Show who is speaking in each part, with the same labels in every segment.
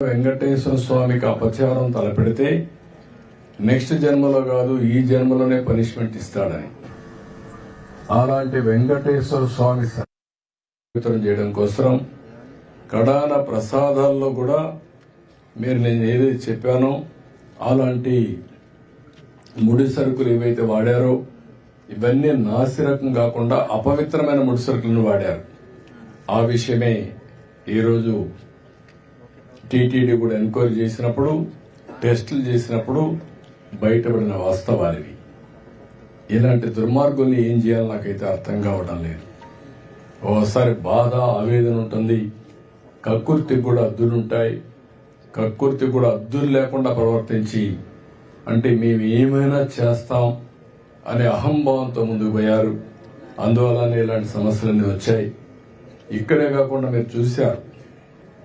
Speaker 1: వెంకటేశ్వర స్వామికి అపచారం తలపెడితే నెక్స్ట్ జన్మలో కాదు ఈ జన్మలోనే పనిష్మెంట్ ఇస్తాడని, అలాంటి వెంకటేశ్వర స్వామి వితరణ చేయడం కోసం కడాన ప్రసాదాల్లో కూడా నేను ఏదైతే చెప్పానో అలాంటి ముడి సరుకులు ఏవైతే వాడారో ఇవన్నీ నాసిరకం కాకుండా అపవిత్రమైన ముడి సరుకులను వాడారు. ఆ విషయమే ఈరోజు టీటీడీ కూడా ఎంక్వైరీ చేసినప్పుడు, టెస్టులు చేసినప్పుడు బయటపడిన వాస్తవాలివి. ఇలాంటి దుర్మార్గుల్ని ఏం చేయాలో నాకైతే అర్థం కావడం లేదు. ఓసారి బాధ, ఆవేదన ఉంటుంది. కక్కుర్తికి కూడా హద్దులుంటాయి. కక్కుర్తి కూడా హద్దులు లేకుండా ప్రవర్తించి అంటే మేము ఏమైనా చేస్తాం అనే అహంభావంతో ముందుకు పోయారు. అందువల్లనే ఇలాంటి సమస్యలన్నీ వచ్చాయి. ఇక్కడే కాకుండా మీరు చూశారు,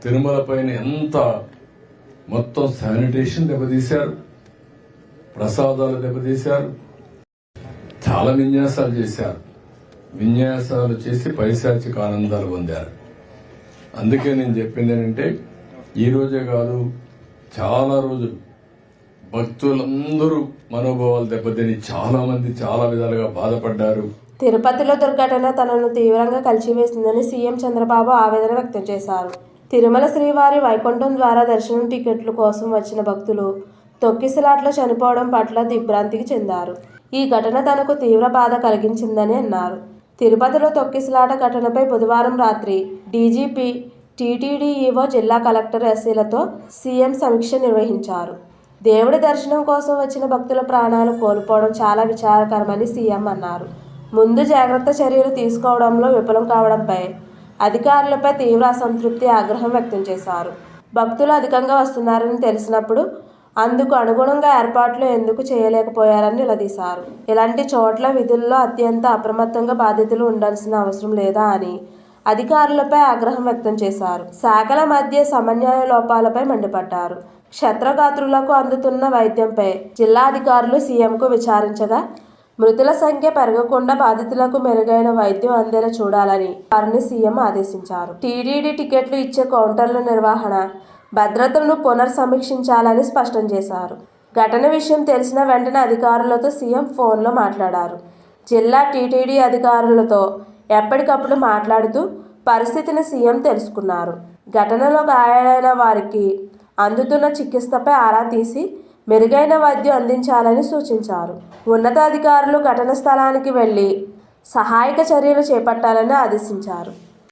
Speaker 1: తిరుమల పైన ఎంత మొత్తం శానిటేషన్ దెబ్బతీశారు, ప్రసాదాలు దెబ్బతీశారు, చాలా విన్యాసాలు చేశారు. విన్యాసాలు చేసి పైశాచిక ఆనందాలు పొందారు. అందుకే నేను చెప్పింది ఏంటంటే ఈ రోజే కాదు, చాలా రోజులు భక్తులందరూ మనోభావాలు దెబ్బతిని చాలా మంది చాలా విధాలుగా బాధపడ్డారు.
Speaker 2: తిరుపతిలో దుర్ఘటన తనను తీవ్రంగా కలిచివేసిందని సీఎం చంద్రబాబు ఆవేదన వ్యక్తం చేశారు. తిరుమల శ్రీవారి వైకుంఠం ద్వారా దర్శనం టికెట్ల కోసం వచ్చిన భక్తులు తొక్కిసలాట్లో చనిపోవడం పట్ల దిగ్భ్రాంతికి చెందారు. ఈ ఘటన తనకు తీవ్ర బాధ కలిగించిందని అన్నారు. తిరుపతిలో తొక్కిసలాట ఘటనపై బుధవారం రాత్రి డీజీపీ, టీటీడీ ఈవో, జిల్లా కలెక్టర్ ఎస్సీలతో సీఎం సమీక్ష నిర్వహించారు. దేవుడి దర్శనం కోసం వచ్చిన భక్తుల ప్రాణాలు కోల్పోవడం చాలా విచారకరమని సీఎం అన్నారు. ముందు జాగ్రత్త చర్యలు తీసుకోవడంలో విఫలం కావడంపై అధికారులపై తీవ్ర అసంతృప్తి, ఆగ్రహం వ్యక్తం చేశారు. భక్తులు అధికంగా వస్తున్నారని తెలిసినప్పుడు అందుకు అనుగుణంగా ఏర్పాట్లు ఎందుకు చేయలేకపోయారని నిలదీశారు. ఇలాంటి చోట్ల విధుల్లో అత్యంత అప్రమత్తంగా బాధితులు ఉండాల్సిన అవసరం లేదా అని అధికారులపై ఆగ్రహం వ్యక్తం చేశారు. శాఖల మధ్య సమన్వయ లోపాలపై మండిపడ్డారు. క్షత్రగాత్రులకు అందుతున్న వైద్యంపై జిల్లా అధికారులు సీఎంకు విచారించగా మృతుల సంఖ్య పెరగకుండా బాధితులకు మెరుగైన వైద్యం అందేలా చూడాలని వారిని సీఎం ఆదేశించారు. టీటీడీ టికెట్లు ఇచ్చే కౌంటర్ల నిర్వహణ, భద్రతను పునర్సమీక్షించాలని స్పష్టం చేశారు. ఘటన విషయం తెలిసిన వెంటనే అధికారులతో సీఎం ఫోన్లో మాట్లాడారు. జిల్లా టీటీడీ అధికారులతో ఎప్పటికప్పుడు మాట్లాడుతూ పరిస్థితిని సీఎం తెలుసుకున్నారు. ఘటనలో గాయాలైన వారికి అందుతున్న చికిత్సపై ఆరా తీసి మెరుగైన వైద్యం అందించాలని సూచించారు. ఉన్నతాధికారులు ఘటన స్థలానికి వెళ్లి సహాయక చర్యలు చేపట్టాలని ఆదేశించారు.